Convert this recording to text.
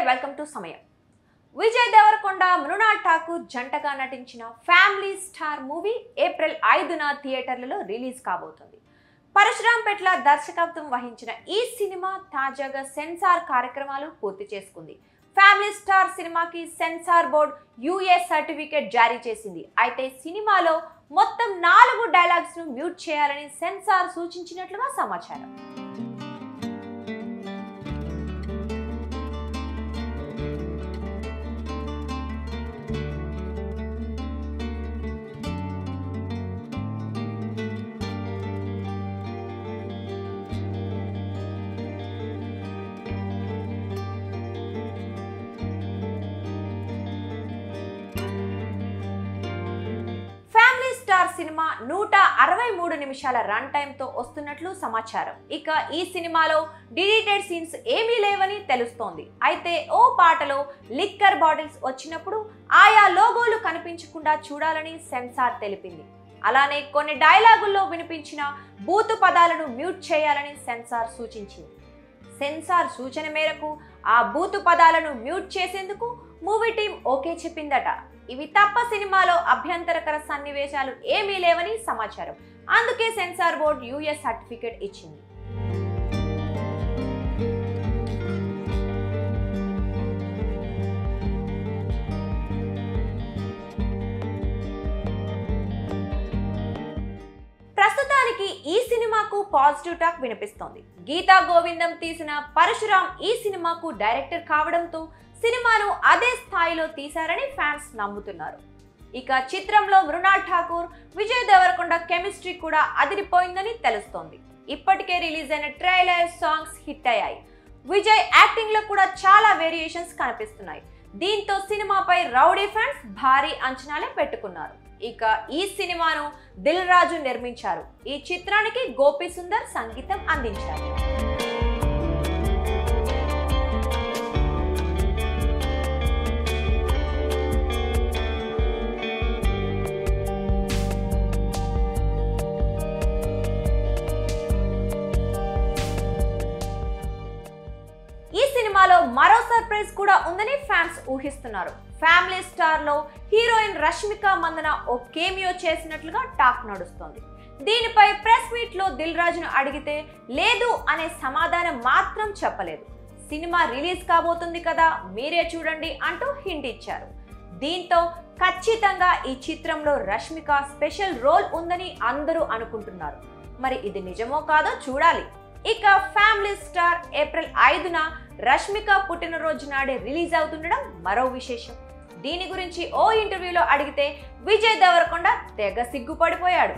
Welcome to సమయం. విజయ్ దేవరకొండ, మృణాల్ ఠాకూర్ జంటగా నటించిన ఫ్యామిలీ స్టార్ మూవీ ఏప్రిల్ 5న థియేటర్లలో రిలీజ్ కాబోతుంది. పరశురాంపేట్ల దర్శకత్వం వహించిన ఈ సినిమా తాజాగా సెన్సార్ కార్యక్రమాలు పూర్తి చేసుకుంది. ఫ్యామిలీ స్టార్ సినిమాకి సెన్సార్ బోర్డ్ యుఏ సర్టిఫికేట్ జారీ చేసింది. అయితే సినిమాలో మొత్తం 4 డైలాగ్స్ ను మ్యూట్ చేయాలని సెన్సార్ సూచించినట్లుగా సమాచారం. సినిమా 163 నిమిషాల రన్ టైమ్ తో వస్తున్నట్లు సమాచారం. ఇక ఈ సినిమాలో డిలీటెడ్ సీన్స్ ఏమీ లేవని తెలుస్తోంది. అయితే ఓ పాటలో లిక్కర్ బాటిల్స్ వచ్చినప్పుడు ఆయా లోగోలు కనిపించకుండా చూడాలని సెన్సార్ తెలిపింది. అలానే కొన్ని డైలాగుల్లో వినిపించిన బూతు పదాలను మ్యూట్ చేయాలని సెన్సార్ సూచించింది. సెన్సార్ సూచన మేరకు ఆ బూతు పదాలను మ్యూట్ చేసేందుకు మూవీ టీం ఓకే చెప్పిందట. ఇవి తప్ప సినిమాలో అభ్యంతరకర సన్నివేశాలు ఏమీ లేవని సమాచారం. అందుకే సెన్సార్ బోర్డు యుఎస్ సర్టిఫికేట్ ఇచ్చింది. ప్రస్తుతానికి ఈ సినిమాకు పాజిటివ్ టాక్ వినిపిస్తోంది. గీతా గోవిందం తీసిన పరశురాం ఈ సినిమాకు డైరెక్టర్ కావడంతో సినిమాను అదే స్థాయిలో తీశారని ఫ్యాన్స్ నమ్ముతున్నారు. ఇక చిత్రంలో మృణాల్ ఠాకూర్, విజయ్ దేవరకొండ కెమిస్ట్రీ కూడా అదిరిపోయిందని తెలుస్తోంది. ఇప్పటికే రిలీజ్ అయిన ట్రైలర్, సాంగ్స్ హిట్ అయ్యాయి. విజయ్ యాక్టింగ్ లో కూడా చాలా వేరియేషన్స్ కనిపిస్తున్నాయి. దీంతో సినిమాపై రౌడీ ఫ్యాన్స్ భారీ అంచనాలే పెట్టుకున్నారు. ఇక ఈ సినిమాను దిల్ రాజు నిర్మించారు. ఈ చిత్రానికి గోపి సుందర్ సంగీతం అందించారు. ఈ సినిమాలో మరో సర్ప్రైజ్ కూడా ఉందని ఫ్యాన్స్ ఊహిస్తున్నారు. ఫ్యామిలీ స్టార్ లో హీరోయిన్ రష్మిక మందన ఓ కేమియో చేసినట్లుగా టాక్ నడుస్తోంది. దీనిపై ప్రెస్ మీట్ లో దిల్ రాజును అడిగితే లేదు అనే సమాధానం మాత్రం చెప్పలేదు. సినిమా రిలీజ్ కాబోతుంది కదా, మీరే చూడండి అంటూ హింట్ ఇచ్చారు. దీంతో ఖచ్చితంగా ఈ చిత్రంలో రష్మిక స్పెషల్ రోల్ ఉందని అందరూ అనుకుంటున్నారు. మరి ఇది నిజమో కాదో చూడాలి. ఇక ఫ్యామిలీ స్టార్ ఏప్రిల్ 5న రష్మిక పుట్టినరోజు నాడే రిలీజ్ అవుతుండడం మరో విశేషం. దీని గురించి ఓ ఇంటర్వ్యూలో అడిగితే విజయ్ దేవరకొండ తెగ సిగ్గుపడిపోయాడు.